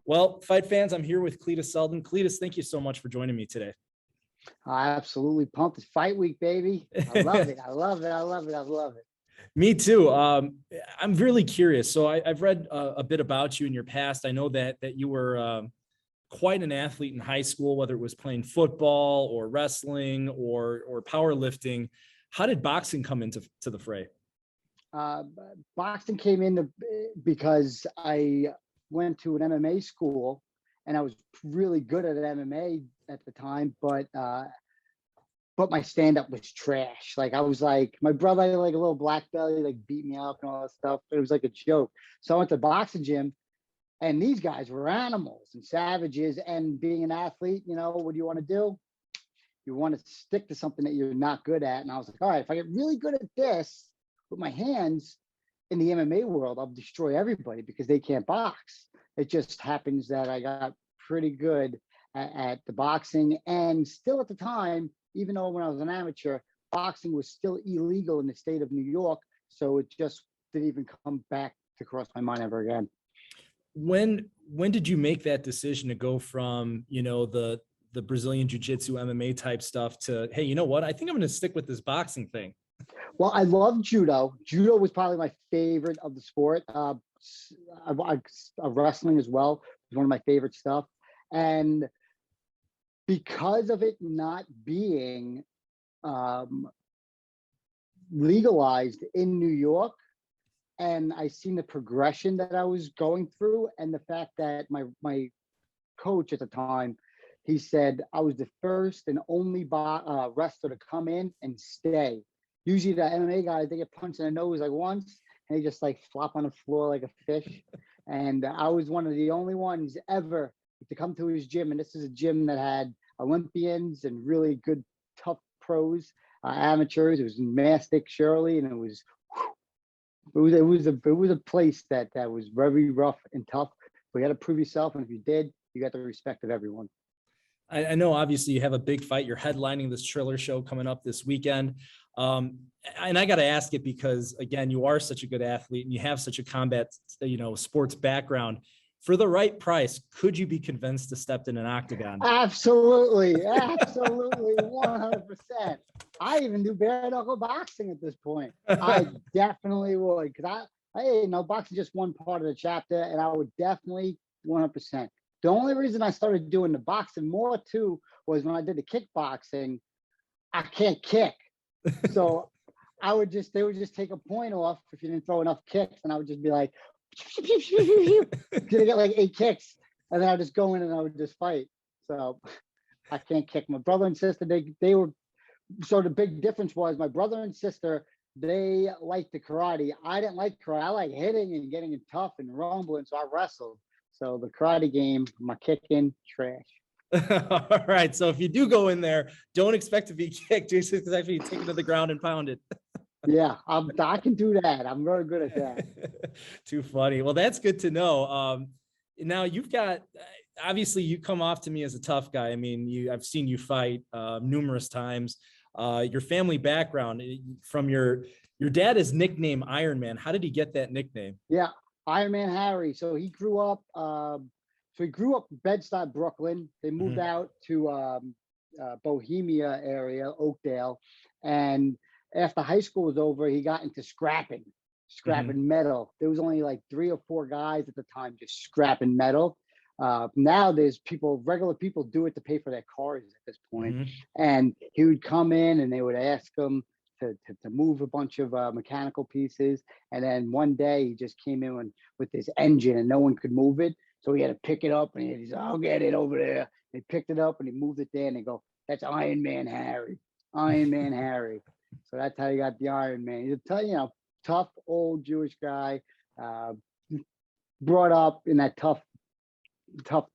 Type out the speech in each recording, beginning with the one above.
Well, fight fans, I'm here with Cletus Seldin. Cletus, thank you so much for joining me today. Absolutely pumped. It's fight week, baby. I love it. I love it. I love it. I love it. Me too. I'm really curious. So I've read a bit about you in your past. I know that you were quite an athlete in high school, whether it was playing football or wrestling or powerlifting. How did boxing come into the fray? Boxing came in because I went to an MMA school and I was really good at MMA at the time, but my stand-up was trash. Like I was like, my brother had like a little black belly, like beat me up and all that stuff. It was like a joke. So I went to the boxing gym and these guys were animals and savages. And being an athlete, you know, what do you want to do? You want to stick to something that you're not good at. And I was like, all right, if I get really good at this with my hands in the MMA world, I'll destroy everybody because they can't box. It just happens that I got pretty good at the boxing. And still at the time, even though when I was an amateur, boxing was still illegal in the state of New York. So it just didn't even come back to cross my mind ever again. When did you make that decision to go from, you know, the Brazilian jiu-jitsu MMA type stuff to, hey, you know what? I think I'm going to stick with this boxing thing. Well, I love judo. Judo was probably my favorite of the sport. Wrestling as well was one of my favorite stuff. And because of it not being legalized in New York, and I seen the progression that I was going through, and the fact that my coach at the time, he said I was the first and only wrestler to come in and stay. Usually the MMA guys, they get punched in the nose like once, and they just like flop on the floor like a fish. And I was one of the only ones ever to come to his gym. And this is a gym that had Olympians and really good, tough pros, amateurs. It was Mastic Shirley, and it was a place that was very rough and tough. But you had to prove yourself, and if you did, you got the respect of everyone. I know obviously you have a big fight. You're headlining this Triller show coming up this weekend. And I got to ask it because, again, you are such a good athlete and you have such a combat, sports background. For the right price, could you be convinced to step in an octagon? Absolutely. Absolutely. 100%. I even do bare-knuckle boxing at this point. I definitely would, because boxing is just one part of the chapter, and I would definitely 100%. The only reason I started doing the boxing more too was when I did the kickboxing, I can't kick. So they would just take a point off if you didn't throw enough kicks, and I would just be like, gonna get like 8 kicks, and then I'd just go in and I would just fight. So I can't kick. My brother and sister, they were, so the big difference was my brother and sister, they liked the karate. I didn't like karate. I like hitting and getting it tough and rumbling, so I wrestled. So the karate game, my kicking, trash. All right. So if you do go in there, don't expect to be kicked. Just actually take it to the ground and pound it. Yeah, I can do that. I'm very good at that. Too funny. Well, that's good to know. Now you've got, obviously you come off to me as a tough guy. I mean, I've seen you fight numerous times. Your family background, from your dad is nicknamed Iron Man. How did he get that nickname? Yeah, Iron Man Harry. So he grew up. So he grew up in Bed-Stuy, Brooklyn. They moved out to Bohemia area, Oakdale, and after high school was over, he got into scrapping metal. There was only like 3 or 4 guys at the time just scrapping metal. Now there's regular people do it to pay for their cars at this point. And he would come in and they would ask him to move a bunch of mechanical pieces. And then one day he just came in with this engine and no one could move it. So he had to pick it up and he said, I'll get it over there. And he picked it up and he moved it there and they go, that's Iron Man Harry. Iron Man Harry. So that's how he got the Iron Man. He's a tough old Jewish guy, brought up in that tough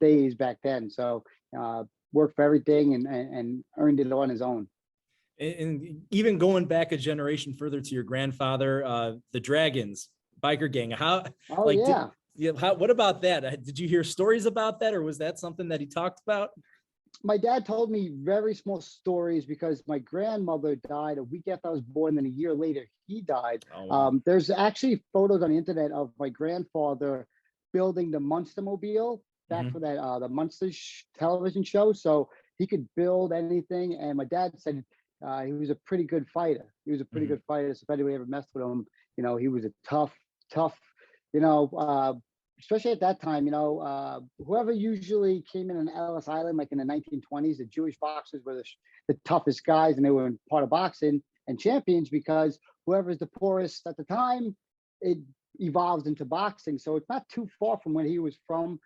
days back then. So worked for everything and earned it on his own. And even going back a generation further to your grandfather, the Dragons, biker gang. What about that? Did you hear stories about that, or was that something that he talked about? My dad told me very small stories because my grandmother died a week after I was born, and a year later he died. Oh, wow. There's actually photos on the internet of my grandfather building the Munstermobile back Mhm. for that the Munster television show. So he could build anything. And my dad said he was a pretty good fighter. He was a pretty Mhm. good fighter. So if anybody ever messed with him, he was a tough. Especially at that time, whoever usually came in on Ellis Island, like in the 1920s, the Jewish boxers were the toughest guys, and they were part of boxing and champions because whoever's the poorest at the time, it evolves into boxing. So it's not too far from where he was from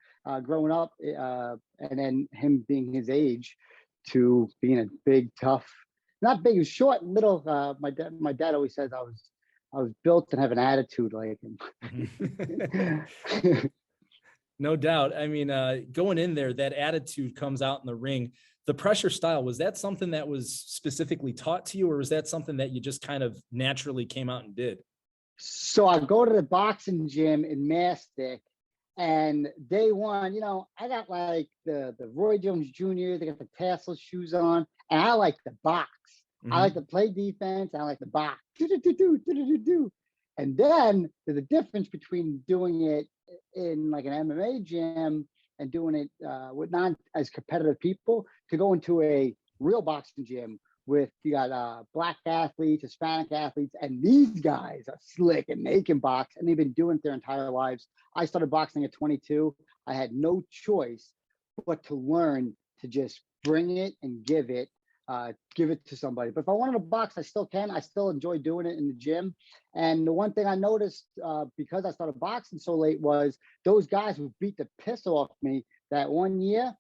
growing up, and then him being his age to being a big, tough, not big, he was short, little. My dad always says I was built and have an attitude like Mhm. him. No doubt. I mean, going in there, that attitude comes out in the ring. The pressure style, was that something that was specifically taught to you, or was that something that you just kind of naturally came out and did? So I go to the boxing gym in Mastic, and day one, I got like the Roy Jones Jr., they got the tassel shoes on, and I like the box. I like Mhm. to play defense. I like the box. Do-do-do-do, do-do-do-do. And then there's a difference between doing it in like an MMA gym and doing it with not as competitive people to go into a real boxing gym with you got black athletes, Hispanic athletes, and these guys are slick and they can box and they've been doing it their entire lives. I started boxing at 22. I had no choice but to learn to just bring it and give it to somebody. But if I wanted to box, I still can. I still enjoy doing it in the gym. And the one thing I noticed because I started boxing so late was those guys who beat the piss off me that one year.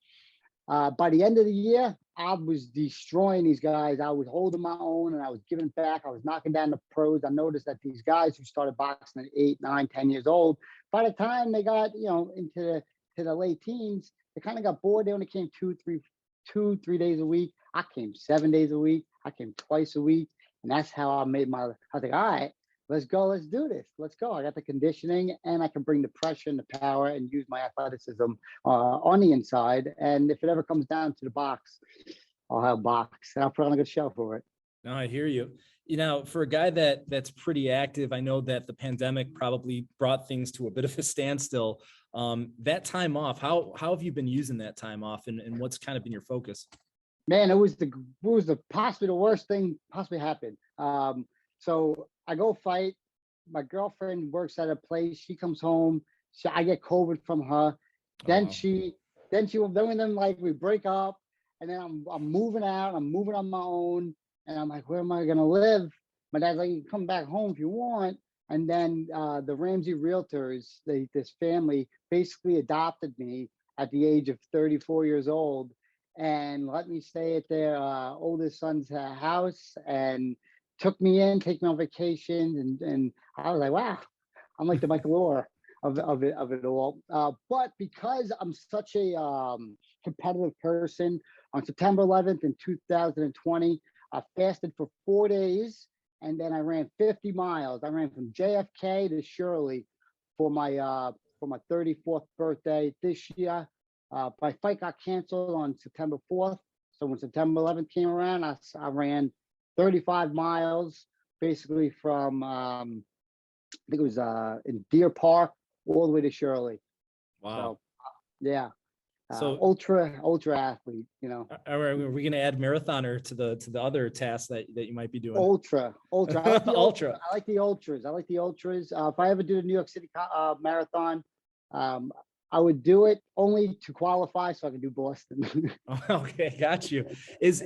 By the end of the year, I was destroying these guys. I was holding my own and I was giving back. I was knocking down the pros. I noticed that these guys who started boxing at 8, 9, 10 years old, by the time they got, into the late teens, they kind of got bored. They only came 2, 3 days a week. I came 7 days a week. I came twice a week. And that's how I made I was like, all right, let's go. Let's do this. Let's go. I got the conditioning and I can bring the pressure and the power and use my athleticism on the inside. And if it ever comes down to the box, I'll have box and I'll put on a good show for it. No, I hear you. For a guy that's pretty active, I know that the pandemic probably brought things to a bit of a standstill. That time off, how have you been using that time off, and what's kind of been your focus? Man, it was possibly the worst thing possibly happened. So I go fight. My girlfriend works at a place. She comes home. I get COVID from her. Oh, Then wow. then like we break up, and then I'm moving out. I'm moving on my own, and I'm like, where am I gonna live? My dad's like, you can come back home if you want. And then the Ramsey Realtors, this family, basically adopted me at the age of 34 years old and let me stay at their oldest son's house and take me on vacations. And I was like, wow, I'm like the Michael Orr of it all. But because I'm such a competitive person, on September 11th in 2020, I fasted for 4 days and then I ran 50 miles. I ran from JFK to Shirley for my 34th birthday this year. My fight got canceled on September 4th. So when September 11th came around, I ran 35 miles, basically from, I think it was in Deer Park all the way to Shirley. Wow. So, yeah, So ultra athlete. are we going to add marathoner to the other tasks that you might be doing? Ultra. I like the ultra. Ultra. I like the ultras. I like the ultras. If I ever do the New York City marathon, um, I would do it only to qualify so I can do Boston. Okay, got you. As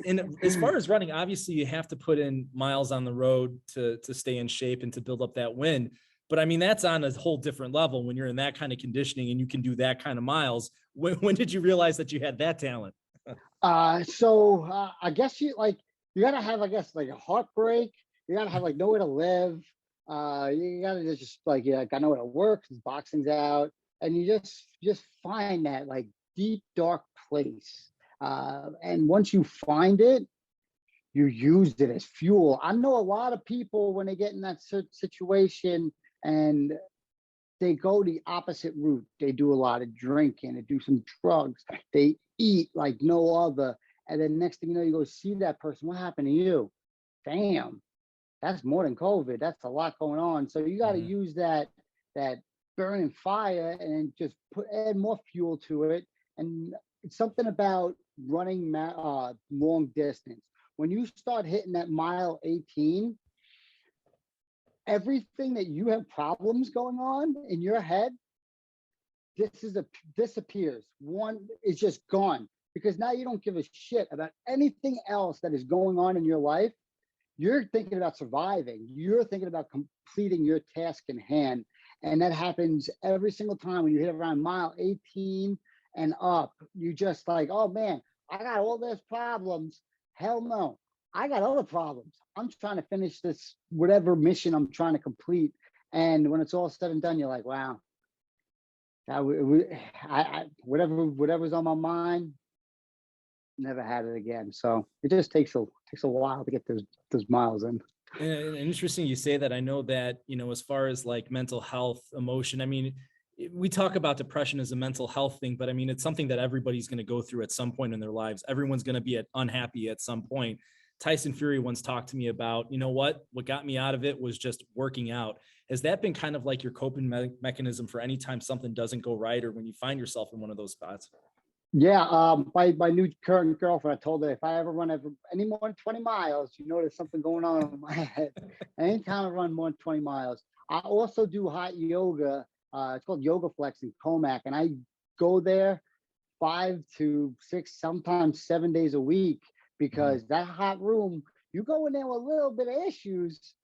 far as running, obviously you have to put in miles on the road to stay in shape and to build up that wind. But I mean, that's on a whole different level when you're in that kind of conditioning and you can do that kind of miles. When did you realize that you had that talent? So I guess you gotta have, I guess, like a heartbreak. You gotta have like nowhere to live. You gotta just like, yeah, I know where to work. Boxing's out, and you just find that like deep dark place. And once you find it, you use it as fuel. I know a lot of people when they get in that situation and they go the opposite route. They do a lot of drinking, they do some drugs, they eat like no other. And then next thing you know, you go see that person. What happened to you? Damn, that's more than COVID. That's a lot going on. So you got to Mhm. use that burning fire and just add more fuel to it. And it's something about running long distance. When you start hitting that mile 18, everything that you have problems going on in your head, disappears. One is just gone, because now you don't give a shit about anything else that is going on in your life. You're thinking about surviving. You're thinking about completing your task in hand. And that happens every single time when you hit around mile 18 and up. You just like, oh man, I got all those problems. Hell no, I got other problems. I'm trying to finish this, whatever mission I'm trying to complete. And when it's all said and done, you're like, wow, whatever's on my mind, never had it again. So it just takes a while to get those miles in. And interesting you say that. I know that, as far as like mental health, emotion, I mean, we talk about depression as a mental health thing, but I mean, it's something that everybody's going to go through at some point in their lives. Everyone's going to be unhappy at some point. Tyson Fury once talked to me about, what got me out of it was just working out. Has that been kind of like your coping mechanism for any time something doesn't go right, or when you find yourself in one of those spots? Yeah, my new current girlfriend, I told her if I ever run any more than 20 miles, there's something going on in my head. Anytime I run more than 20 miles. I also do hot yoga. It's called Yoga Flex in Comac, and I go there 5 to 6, sometimes 7 days a week, because that hot room, you go in there with a little bit of issues.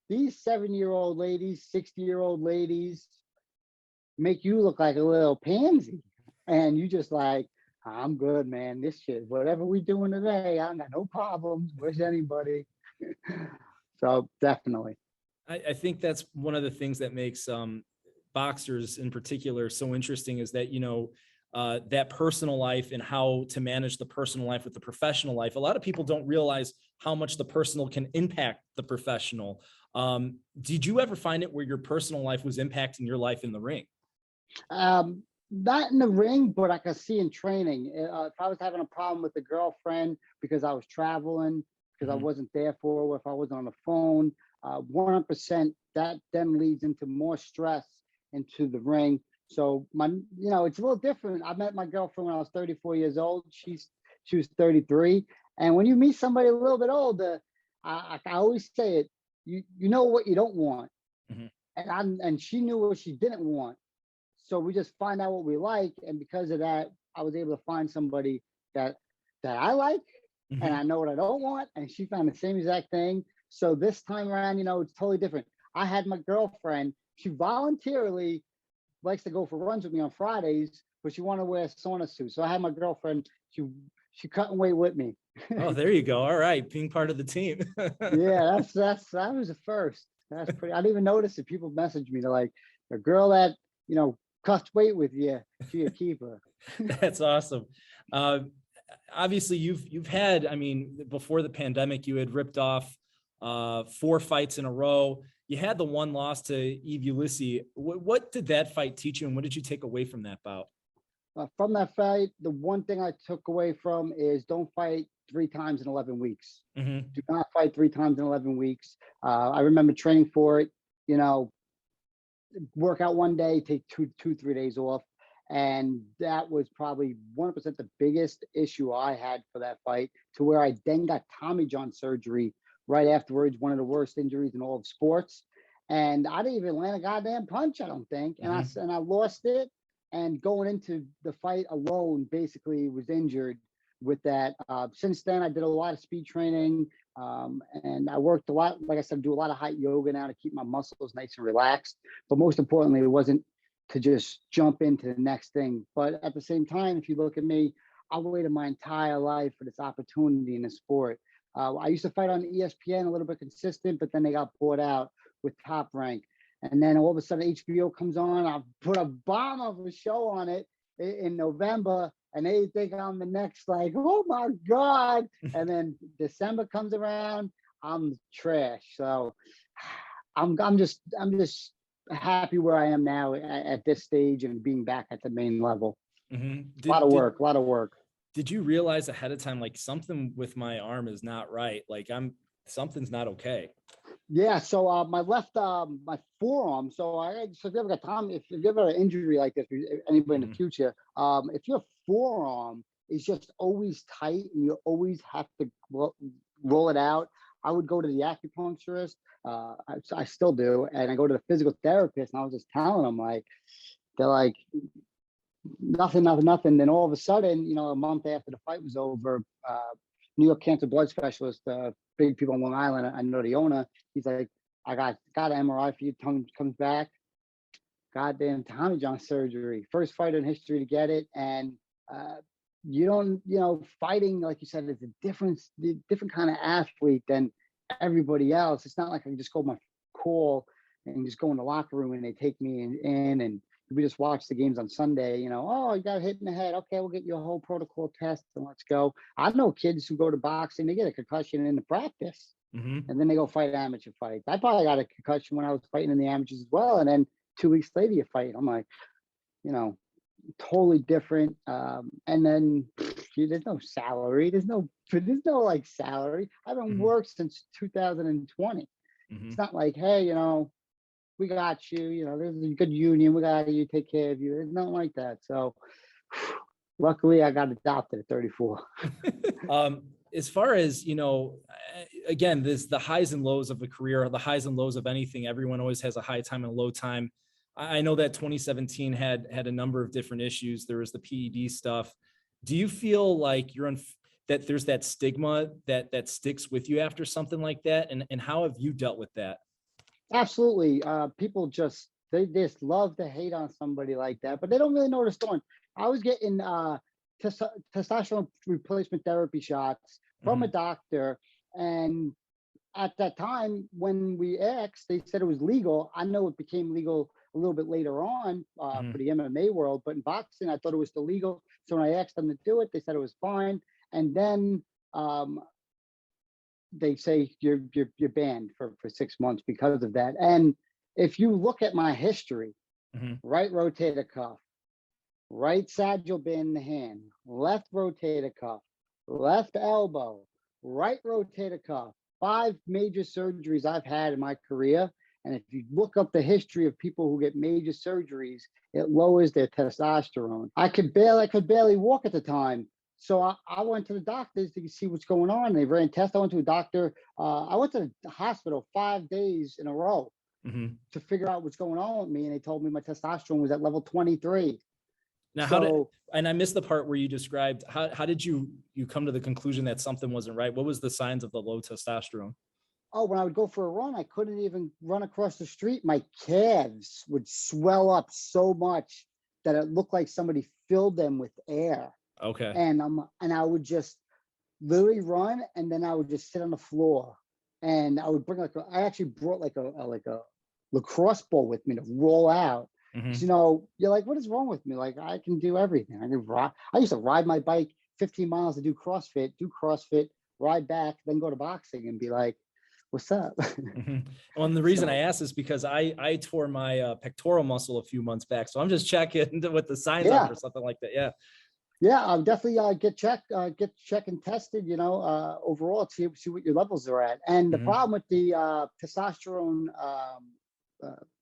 These 7-year-old ladies, 60-year-old ladies make you look like a little pansy. And you just like, I'm good, man. This shit, whatever we doing today, I got no problems with anybody. So definitely. I think that's one of the things that makes boxers in particular so interesting, is that, that personal life and how to manage the personal life with the professional life. A lot of people don't realize how much the personal can impact the professional. Did you ever find it where your personal life was impacting your life in the ring? Not in the ring, but I could see in training. If I was having a problem with a girlfriend because I was traveling, because I wasn't there for her, if I wasn't on the phone, 100%, that then leads into more stress into the ring. So it's a little different. I met my girlfriend when I was 34 years old. She was 33. And when you meet somebody a little bit older, I always say it, you know what you don't want. And she knew what she didn't want. So we just find out what we like. And because of that, I was able to find somebody that I like, and I know what I don't want. And she found the same exact thing. So this time around, it's totally different. I had my girlfriend, she voluntarily likes to go for runs with me on Fridays, but she wanted to wear a sauna suit. So I had my girlfriend, she cut weight with me. Oh, there you go. All right. Being part of the team. Yeah, that was the first. That's pretty, I didn't even notice it. People message me. They're like, a girl that, cuts weight with you, she a keeper. That's awesome. Obviously you've had, before the pandemic, you had ripped off 4 fights in a row. You had the one loss to Yves Ulysses. What did that fight teach you, and what did you take away from that bout? From that fight, the one thing I took away from is don't fight 3 times in 11 weeks. Do not fight 3 times in 11 weeks. I remember training for it, work out one day, take 3 days off. And that was probably 100% the biggest issue I had for that fight, to where I then got Tommy John surgery right afterwards, one of the worst injuries in all of sports. And I didn't even land a goddamn punch, I don't think. And I lost it. And going into the fight alone, basically was injured with that. Since then, I did a lot of speed training, and I worked a lot. Like I said, do a lot of hot yoga now to keep my muscles nice and relaxed. But most importantly, it wasn't to just jump into the next thing. But at the same time, if you look at me, I waited my entire life for this opportunity in the sport. I used to fight on ESPN, a little bit consistent, but then they got bought out with Top Rank. And then all of a sudden HBO comes on. I put a bomb of a show on it in November, and they think I'm the next, like, oh my God. And then December comes around, I'm trash. So I'm just happy where I am now at this stage and being back at the main level. A lot of work. Did you realize ahead of time, like, something with my arm is not right? Like, something's not okay? Yeah, so my left, my forearm. So if you ever got time, if you ever have an injury like this, anybody in the Mhm. future, if your forearm is just always tight and you always have to roll it out, I would go to the acupuncturist. I still do, and I go to the physical therapist, and I was just telling them like, they're like nothing, nothing, nothing. Then all of a sudden, a month after the fight was over, New York Cancer Blood Specialist, big people on Long Island. I know the owner. He's like, I got an MRI for you. Tongue comes back. Goddamn Tommy John surgery. First fighter in history to get it. And you don't, fighting, like you said, is different kind of athlete than everybody else. It's not like I can just go my call and just go in the locker room and they take me in and we just watch the games on Sunday, oh, you got hit in the head. Okay, we'll get you a whole protocol test and let's go. I know kids who go to boxing, they get a concussion in the practice Mhm. and then they go fight amateur fights. I probably got a concussion when I was fighting in the amateurs as well. And then 2 weeks later you fight. I'm like, totally different. And then there's no salary. There's no like salary. I haven't Mhm. worked since 2020. It's Mhm. not like, hey, we got you, there's a good union, we got you, take care of you. It's not like that. So luckily I got adopted at 34. As far as, again, the highs and lows of a career, the highs and lows of anything, everyone always has a high time and a low time. I know that 2017 had a number of different issues. There was the PED stuff. Do you feel like that there's that stigma that sticks with you after something like that? And how have you dealt with that? Absolutely. People they just love to hate on somebody like that, but they don't really know the story. I was getting testosterone replacement therapy shots from a Mhm. doctor, and at that time when we asked, they said it was legal. I know it became legal a little bit later on for Mhm. the MMA world, but in boxing, I thought it was still legal. So when I asked them to do it, they said it was fine. And then um, they say you're banned for 6 months because of that. And if you look at my history, Mhm. right rotator cuff, right sagittal band in the hand, left rotator cuff, left elbow, right rotator cuff, 5 major surgeries I've had in my career. And if you look up the history of people who get major surgeries, it lowers their testosterone. I could barely walk at the time. So I went to the doctors to see what's going on. They ran tests. I went to a doctor. I went to the hospital 5 days in a row Mhm. to figure out what's going on with me. And they told me my testosterone was at level 23. Now, So and I missed the part where you described how did you come to the conclusion that something wasn't right? What was the signs of the low testosterone? when I would go for a run, I couldn't even run across the street. My calves would swell up so much that it looked like somebody filled them with air. Okay. And I would just literally run, and then I would just sit on the floor, and I would bring I actually brought like a lacrosse ball with me to roll out. Mhm. 'Cause, you're like, what is wrong with me? Like I can do everything. I used to ride my bike 15 miles to do CrossFit, ride back, then go to boxing and be like, what's up? Mhm. Well, and the reason I So asked is because I tore my pectoral muscle a few months back, so I'm just checking what the signs are yeah, for something like that. Yeah. yeah, I'll definitely get checked and tested, overall to see what your levels are at. And the Mhm. problem with the testosterone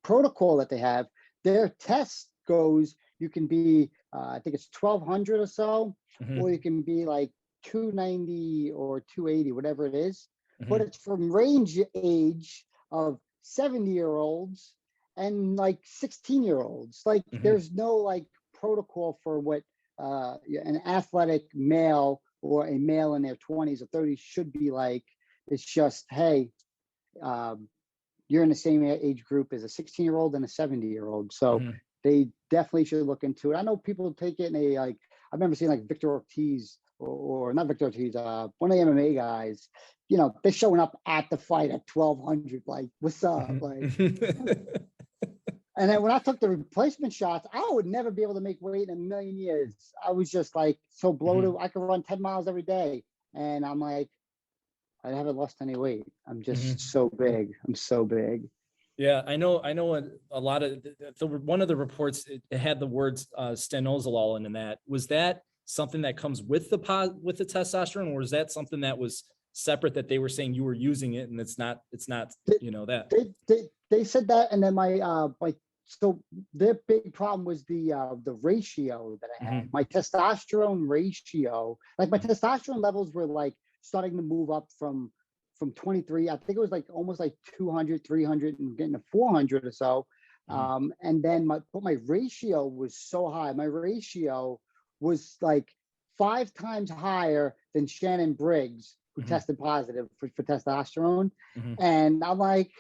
protocol that they have, their test goes, you can be, I think it's 1200 or so, or you Mhm. can be like 290 or 280, whatever it is. But Mhm. it's from range age of 70-year-olds and like 16-year-olds. Like Mhm. there's no like protocol for what an athletic male or a male in their 20s or 30s should be like. It's just, hey, um, you're in the same age group as a 16-year-old and a 70-year-old. So Mhm. they definitely should look into it. I know people take it and they like, I remember seeing like Victor Ortiz or not Victor Ortiz, one of the MMA guys, they're showing up at the fight at 1200. Like, what's up? Like, Mhm. and then when I took the replacement shots, I would never be able to make weight in a million years. I was just like so bloated. Mhm. I could run 10 miles every day. And I'm like, I haven't lost any weight. I'm just Mhm. so big. I'm so big. Yeah, I know. A lot of one of the reports it had the words stanozolol in that. Was that something that comes with the testosterone, or is that something that was separate that they were saying you were using it and it's not, you know, that. They said that, and then so their big problem was the ratio that I had. My testosterone ratio, like my testosterone levels were like starting to move up from 23. I think it was like almost like 200, 300 and getting to 400 or so. And then my ratio was so high. My ratio was like 5 times higher than Shannon Briggs, who tested positive for testosterone. And I'm like,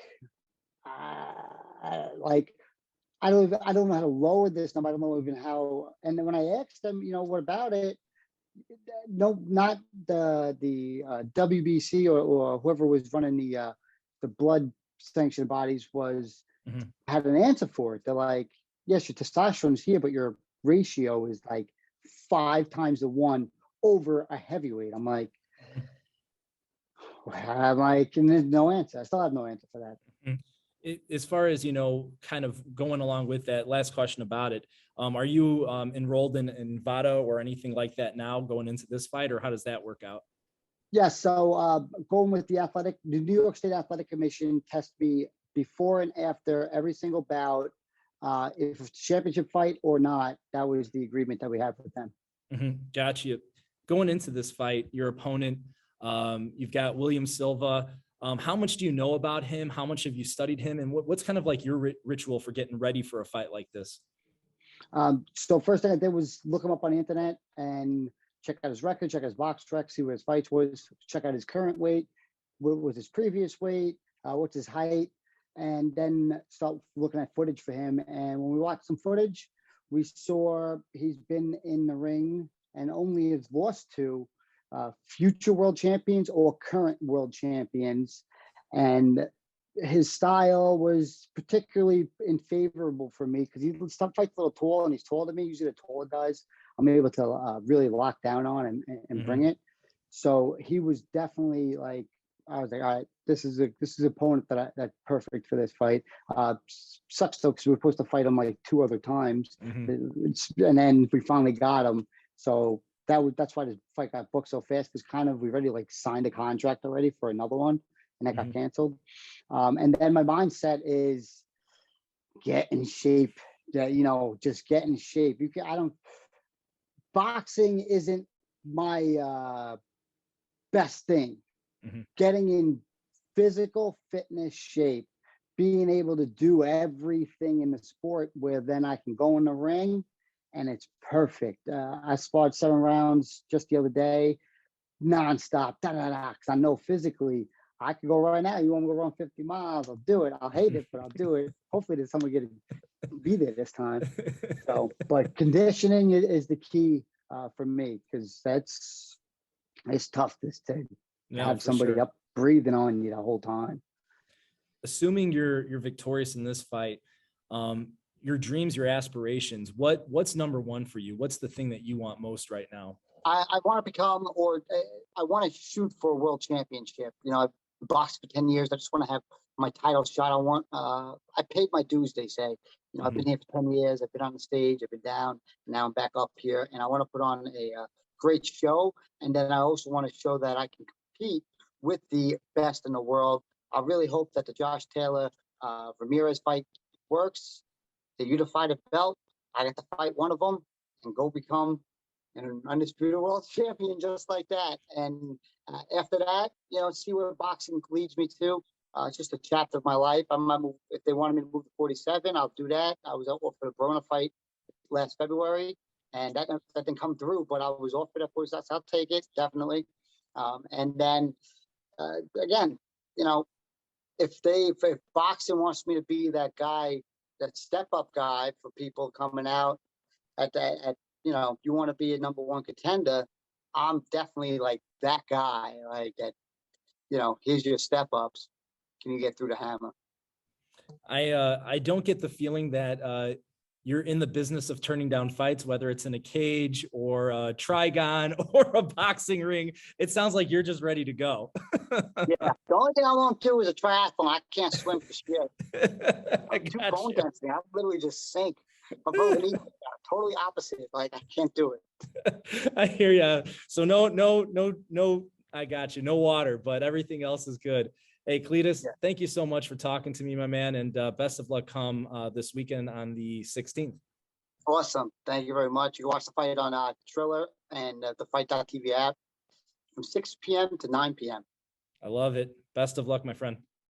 I don't know how to lower this number. I don't know even how. And then when I asked them, you know, what about it? No, not the WBC or whoever was running the blood sanctioned bodies had an answer for it. They're like, yes, your testosterone is here, but your ratio is like 5 times the one over a heavyweight. I'm like, and there's no answer. I still have no answer for that. As far as, you know, kind of going along with that, last question about it, are you enrolled in VADA or anything like that now going into this fight, or how does that work out? Yes. So going with the New York State Athletic Commission test me before and after every single bout. If it's a championship fight or not, that was the agreement that we had with them. Gotcha. Going into this fight, your opponent, you've got William Silva. How much do you know about him? How much have you studied him? And what's kind of like your ritual for getting ready for a fight like this? So first thing I did was look him up on the internet and check out his record, check out his box trek, see what his fights was, check out his current weight, what was his previous weight, what's his height, and then start looking at footage for him. And when we watched some footage, we saw he's been in the ring and only has lost to future world champions or current world champions. And his style was particularly favorable for me because he fights a little tall and he's taller than me. Usually the taller guys I'm able to really lock down on and bring it. So he was definitely like, I was like, all right, this is an opponent that's perfect for this fight. Sucks though, because we were supposed to fight him like 2 other times. And then we finally got him. So that's why this fight got booked so fast, because kind of we already like signed a contract already for another one, and that got canceled. And then my mindset is get in shape. Just get in shape. Boxing isn't my best thing. Getting in physical fitness shape, being able to do everything in the sport where then I can go in the ring and it's perfect. I sparred 7 rounds just the other day, nonstop, because I know physically I could go right now. You want me to go run 50 miles? I'll do it. I'll hate it, but I'll do it. Hopefully there's someone going to be there this time. So, but conditioning is the key for me, because it's tough to have somebody up breathing on you the whole time. Assuming you're victorious in this fight, your dreams, your aspirations, what's number one for you? What's the thing that you want most right now? I want to become, or I want to shoot for a world championship. I've boxed for 10 years. I just want to have my title shot. I paid my dues, they say. I've been here for 10 years. I've been on the stage. I've been down. And now I'm back up here. And I want to put on a great show. And then I also want to show that I can compete with the best in the world. I really hope that the Josh Taylor Ramirez fight works. They unify the belt. I get to fight one of them and go become an undisputed world champion just like that. And after that, see where boxing leads me to. It's just a chapter of my life. If they wanted me to move to 47, I'll do that. I was out for the Verona fight last February, and that didn't come through, but I was offered at 47. I'll take it, definitely. And then, again, if boxing wants me to be that guy, that step-up guy for people coming out you want to be a number one contender, I'm definitely like that guy, like that, here's your step-ups. Can you get through the hammer? I don't get the feeling that you're in the business of turning down fights, whether it's in a cage or a trigon or a boxing ring. It sounds like you're just ready to go. Yeah. The only thing I won't do is a triathlon. I can't swim for shit. I'm too bone density. I literally just sink. My brother needs totally opposite. Like I can't do it. I hear you. So no I got you. No water, but everything else is good. Hey, Cletus, Yeah. thank you so much for talking to me, my man, and best of luck come this weekend on the 16th. Awesome. Thank you very much. You can watch the fight on Triller and the Fight.tv app from 6 p.m. to 9 p.m. I love it. Best of luck, my friend.